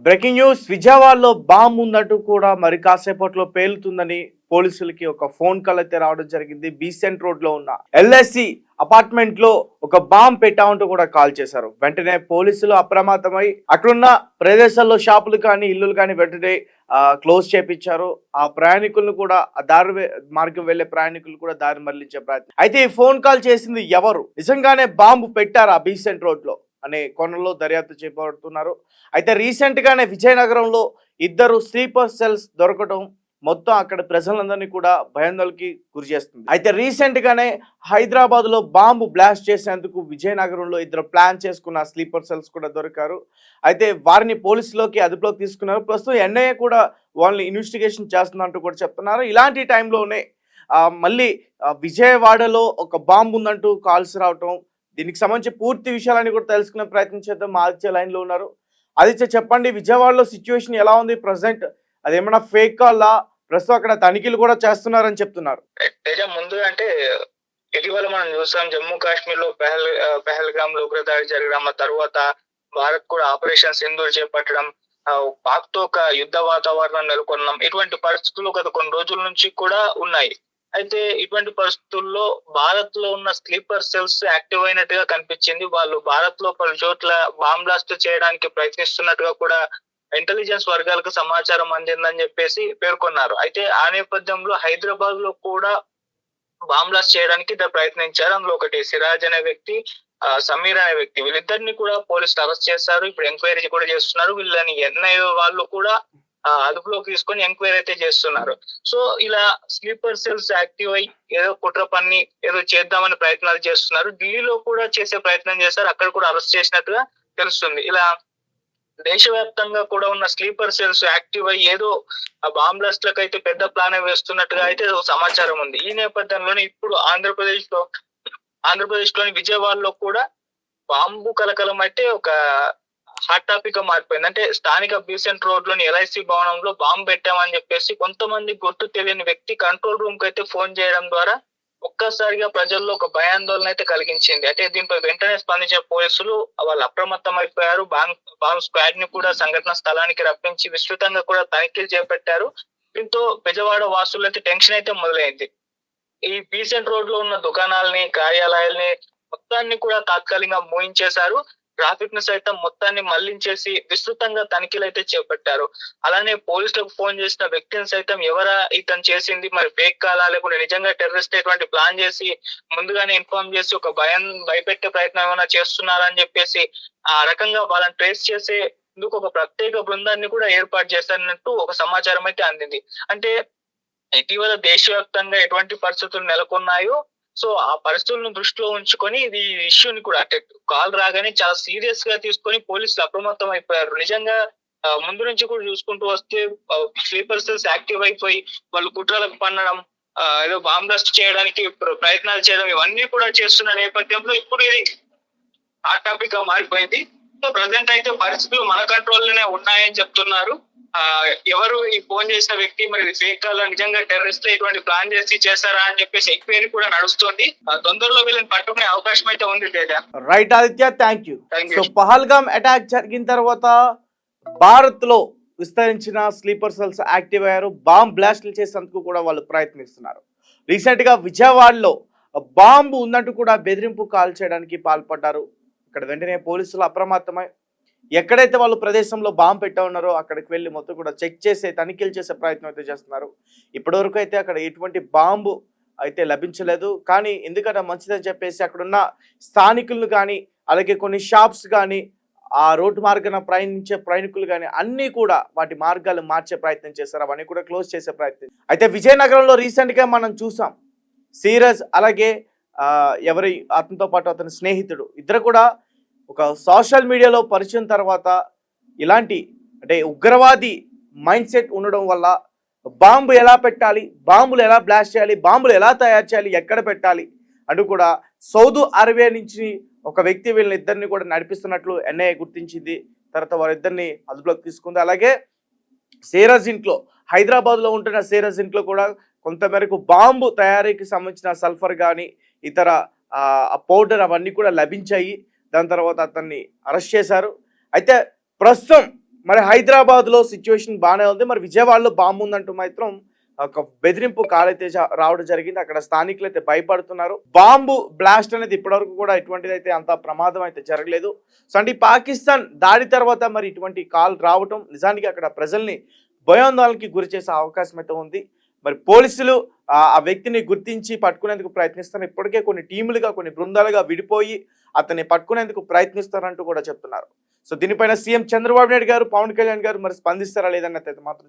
Breaking news విజయవాడలో bomb ఉందంటూ కూడా మరి కాసేపట్లో పేలుతుందని పోలీసులకి ఒక ఫోన్ కాల్ అయితే రావడం జరిగింది. బీసెంట్ రోడ్ లో ఉన్న ఎల్ఎస్సి అపార్ట్మెంట్ లో ఒక బాంబు పెట్టామంటూ కూడా కాల్ చేశారు. వెంటనే పోలీసులు అప్రమత్తమై అక్కడున్న ప్రదేశాల్లో షాపులు కానీ ఇల్లులు కానీ వెంటనే క్లోజ్ చేపించారు. ఆ ప్రయాణికులను కూడా దారి మార్గం వెళ్లే ప్రయాణికులు కూడా దారి మళ్లించే ప్రయత్నం. అయితే ఈ ఫోన్ కాల్ చేసింది ఎవరు, నిజంగానే బాంబు పెట్టారా బీసెంట్ రోడ్ లో అనే కోణంలో దర్యాప్తు చేపడుతున్నారు. అయితే రీసెంట్ గానే విజయనగరంలో 2 స్లీపర్ సెల్స్ దొరకడం మొత్తం అక్కడ ప్రజలందరినీ కూడా భయాందోళనకి గురి చేస్తుంది. అయితే రీసెంట్ గానే హైదరాబాద్ లో బాంబు బ్లాస్ట్ చేసేందుకు విజయనగరంలో 2 ప్లాన్ చేసుకున్న స్లీపర్ సెల్స్ కూడా దొరికారు. అయితే వారిని పోలీసులోకి అదుపులోకి తీసుకున్నారు. ప్రస్తుతం ఎన్ఐఏ కూడా వాళ్ళని ఇన్వెస్టిగేషన్ చేస్తున్నట్టు కూడా చెప్తున్నారు. ఇలాంటి టైంలోనే మళ్ళీ విజయవాడలో ఒక బాంబు ఉందంటూ కాల్స్ రావటం, దీనికి సంబంధించి పూర్తి విషయాలని కూడా తెలుసుకునే ప్రయత్నం చేద్దాం. ఆదిత్య లైన్ లో ఉన్నారు. ఆదిత్య, చెప్పండి, విజయవాడలో సిచ్యువేషన్ ఎలా ఉంది ప్రజెంట్? అదేమన్నా ఫేక్ కాల్లా? ప్రస్తుతం అక్కడ తనిఖీలు కూడా చేస్తున్నారని చెప్తున్నారు. ముందు అంటే ఇటీవల మనం చూసాం, జమ్మూ కాశ్మీర్ లో పెహల్గామ్ లో ఉగ్రదాడి జరగడం, ఆ తర్వాత భారత్ కూడా ఆపరేషన్ సింధూర్ చేపట్టడం, పాక్ తో ఒక యుద్ధ వాతావరణం నెలకొనడం, ఇటువంటి పరిస్థితులు గత కొన్ని రోజుల నుంచి కూడా ఉన్నాయి. అయితే ఇటువంటి పరిస్థితుల్లో భారత్ లో ఉన్న స్లీపర్ సెల్స్ యాక్టివ్ అయినట్టుగా కనిపించింది. వాళ్ళు భారత్ లో పలు చోట్ల బాంబ్ బ్లాస్ట్ చేయడానికి ప్రయత్నిస్తున్నట్టుగా కూడా ఇంటెలిజెన్స్ వర్గాలకు సమాచారం అందిందని చెప్పేసి పేర్కొన్నారు. అయితే ఆ నేపథ్యంలో హైదరాబాద్ లో కూడా బాంబ్ బ్లాస్ట్ చేయడానికి ప్రయత్నించారు. అందులో ఒకటి సిరాజ్ అనే వ్యక్తి, సమీర్ అనే వ్యక్తి, వీళ్ళిద్దరిని కూడా పోలీసులు అరెస్ట్ చేశారు. ఇప్పుడు ఎంక్వైరీ కూడా చేస్తున్నారు. వీళ్ళని ఎన్ఐఏ వాళ్ళు కూడా అదుపులోకి తీసుకొని ఎంక్వైరీ అయితే చేస్తున్నారు. సో ఇలా స్లీపర్ సెల్స్ యాక్టివ్ అయ్యి ఏదో కుట్ర పన్ని ఏదో చేద్దామని ప్రయత్నాలు చేస్తున్నారు. ఢిల్లీలో కూడా చేసే ప్రయత్నం చేశారు, అక్కడ కూడా అరెస్ట్ చేసినట్టుగా తెలుస్తుంది. ఇలా దేశవ్యాప్తంగా కూడా ఉన్న స్లీపర్ సెల్స్ యాక్టివ్ అయ్యి ఏదో బాంబ్ బ్లాస్ట్ లకు అయితే పెద్ద ప్లాన్ వేస్తున్నట్టుగా అయితే సమాచారం ఉంది. ఈ నేపథ్యంలోనే ఇప్పుడు ఆంధ్రప్రదేశ్ లోని విజయవాడలో కూడా బాంబు కలకలం అయితే ఒక హాట్ టాపిక్ గా మారిపోయింది. అంటే స్థానిక బీసెంట్ రోడ్ లోని ఎల్ఐసి భవనంలో బాంబు పెట్టామని చెప్పేసి కొంతమంది గుర్తు తెలియని వ్యక్తి కంట్రోల్ రూమ్ కి అయితే ఫోన్ చేయడం ద్వారా ఒక్కసారిగా ప్రజల్లో ఒక భయాందోళన అయితే కలిగించింది. అంటే దీనిపై వెంటనే స్పందించిన పోలీసులు వాళ్ళు అప్రమత్తం అయిపోయారు. బాంబ్ స్క్వాడ్ ని కూడా సంఘటన స్థలానికి రప్పించి విస్తృతంగా కూడా తనిఖీలు చేపట్టారు. దీంతో బెజవాడ వాసులు అయితే టెన్షన్ అయితే మొదలైంది. ఈ బీసెంట్ రోడ్ లో ఉన్న దుకాణాలని, కార్యాలయాల్ని మొత్తాన్ని కూడా తాత్కాలికంగా మూయించేశారు. ట్రాఫిక్ ను సైతం మొత్తాన్ని మళ్లించేసి విస్తృతంగా తనిఖీలు అయితే చేపట్టారు. అలానే పోలీసులకు ఫోన్ చేసిన వ్యక్తిని సైతం ఎవరా ఇతను చేసింది, మరి ఫేక్ కాలా లేకుండా నిజంగా టెర్రరిస్ట్ ఎటువంటి ప్లాన్ చేసి ముందుగానే ఇన్ఫార్మ్ చేసి ఒక భయపెట్టే ప్రయత్నం ఏమైనా చేస్తున్నారని చెప్పేసి ఆ రకంగా వాళ్ళని ట్రేస్ చేసే ఇందుకు ఒక ప్రత్యేక బృందాన్ని కూడా ఏర్పాటు చేశారన్నట్టు ఒక సమాచారం అయితే అందింది. అంటే ఇటీవల దేశవ్యాప్తంగా ఎటువంటి పరిస్థితులు నెలకొన్నాయో, సో ఆ పరిస్థితులను దృష్టిలో ఉంచుకొని ఇది ఇష్యూని కూడా అంటే కాల్ రాగానే చాలా సీరియస్ గా తీసుకొని పోలీసులు అప్రమత్తం అయిపోయారు. నిజంగా ముందు నుంచి కూడా చూసుకుంటూ వస్తే స్లీపర్ సెల్స్ యాక్టివ్ అయిపోయి వాళ్ళు కుట్రలకు పన్నడం, ఏదో బాంబ్ బ్లాస్ట్ చేయడానికి ప్రయత్నాలు చేయడం, ఇవన్నీ కూడా చేస్తున్న నేపథ్యంలో ఇప్పుడు ఇది హాట్ టాపిక్ గా మారిపోయింది. సో ప్రజెంట్ అయితే పరిస్థితులు మన కంట్రోల్ లోనే ఉన్నాయని చెప్తున్నారు. ఎవరు ఈ ఫోన్ చేసిన వ్యక్తి, మరి ఫేక్ కాల్ నిజంగా టెర్రరిస్ట్ ఇటువంటి ప్లాన్ చేసి చేస్తారా అని చెప్పేసి ఎంక్వైరీ కూడా నడుస్తుంది. తొందరలో వీళ్ళని పట్టుకునే అవకాశం అయితే ఉంది. Right Aditya, thank you. So Pahalgam attack జరిగిన తర్వాత భారత్ లో విస్తరించిన స్లీపర్ సెల్స్ యాక్టివ్ అయ్యారు. బాంబ్ బ్లాస్ట్లు చేసేందుకు కూడా వాళ్ళు ప్రయత్నిస్తున్నారు. రీసెంట్ గా విజయవాడలో బాంబు ఉన్నట్టు కూడా బెదిరింపు కాల్ చేయడానికి పాల్పడ్డారు. ఇక్కడ వెంటనే పోలీసులు అప్రమత్తమై ఎక్కడైతే వాళ్ళు ప్రదేశంలో బాంబు పెట్టా ఉన్నారో అక్కడికి వెళ్ళి మొత్తం కూడా చెక్ చేసే తనిఖీలు చేసే ప్రయత్నం అయితే చేస్తున్నారు. ఇప్పటివరకు అయితే అక్కడ ఎటువంటి బాంబు అయితే లభించలేదు. కానీ ఎందుకంటే మంచిదని చెప్పేసి అక్కడున్న స్థానికులను కానీ అలాగే కొన్ని షాప్స్ కానీ ఆ రోడ్డు మార్గాన ప్రయాణించే ప్రయాణికులు కానీ అన్నీ కూడా వాటి మార్గాలు మార్చే ప్రయత్నం చేస్తారు. అవన్నీ కూడా క్లోజ్ చేసే ప్రయత్నం. అయితే విజయనగరంలో రీసెంట్గా మనం చూసాం, సీరజ్ అలాగే ఎవరి అతనితో పాటు అతని స్నేహితుడు ఇద్దరు కూడా ఒక సోషల్ మీడియాలో పరిచయం తర్వాత ఇలాంటి అంటే ఉగ్రవాది మైండ్ సెట్ ఉండడం వల్ల బాంబు ఎలా పెట్టాలి, బాంబులు ఎలా బ్లాస్ట్ చేయాలి, బాంబులు ఎలా తయారు చేయాలి, ఎక్కడ పెట్టాలి అంటూ కూడా సౌదీ అరేబియా నుంచి ఒక వ్యక్తి వీళ్ళిద్దరిని కూడా నడిపిస్తున్నట్లు ఎన్ఐఏ గుర్తించింది. తర్వాత వారిద్దరిని అదుపులోకి తీసుకుంది. అలాగే సీరజ్ ఇంట్లో, హైదరాబాద్లో ఉంటున్న సీరజ్ ఇంట్లో కూడా కొంతమేరకు బాంబు తయారీకి సంబంధించిన సల్ఫర్ కానీ ఇతర పౌడర్ అవన్నీ కూడా లభించాయి. దాని తర్వాత అతన్ని అరెస్ట్ చేశారు. అయితే ప్రస్తుతం మరి హైదరాబాద్ లో సిచ్యువేషన్ బాగానే ఉంది, మరి విజయవాడలో బాంబు ఉందంటూ మాత్రం ఒక బెదిరింపు కాల్ అయితే రావడం జరిగింది. అక్కడ స్థానికులు అయితే భయపడుతున్నారు. బాంబు బ్లాస్ట్ అనేది ఇప్పటివరకు కూడా ఇటువంటిది అయితే అంత ప్రమాదం అయితే జరగలేదు. సో అంటే పాకిస్తాన్ దాడి తర్వాత మరి ఇటువంటి కాల్ రావటం నిజానికి అక్కడ ప్రజల్ని భయాందోళనకి గురి చేసే అవకాశం అయితే ఉంది. మరి పోలీసులు ఆ వ్యక్తిని గుర్తించి పట్టుకునేందుకు ప్రయత్నిస్తారు. ఇప్పటికే కొన్ని టీములుగా కొన్ని బృందాలుగా విడిపోయి అతన్ని పట్టుకునేందుకు ప్రయత్నిస్తారంటూ కూడా చెప్తున్నారు. సో దీనిపైన సీఎం చంద్రబాబు నాయుడు గారు, పవన్ కళ్యాణ్ గారు మరి స్పందిస్తారా లేదన్నది మాత్రం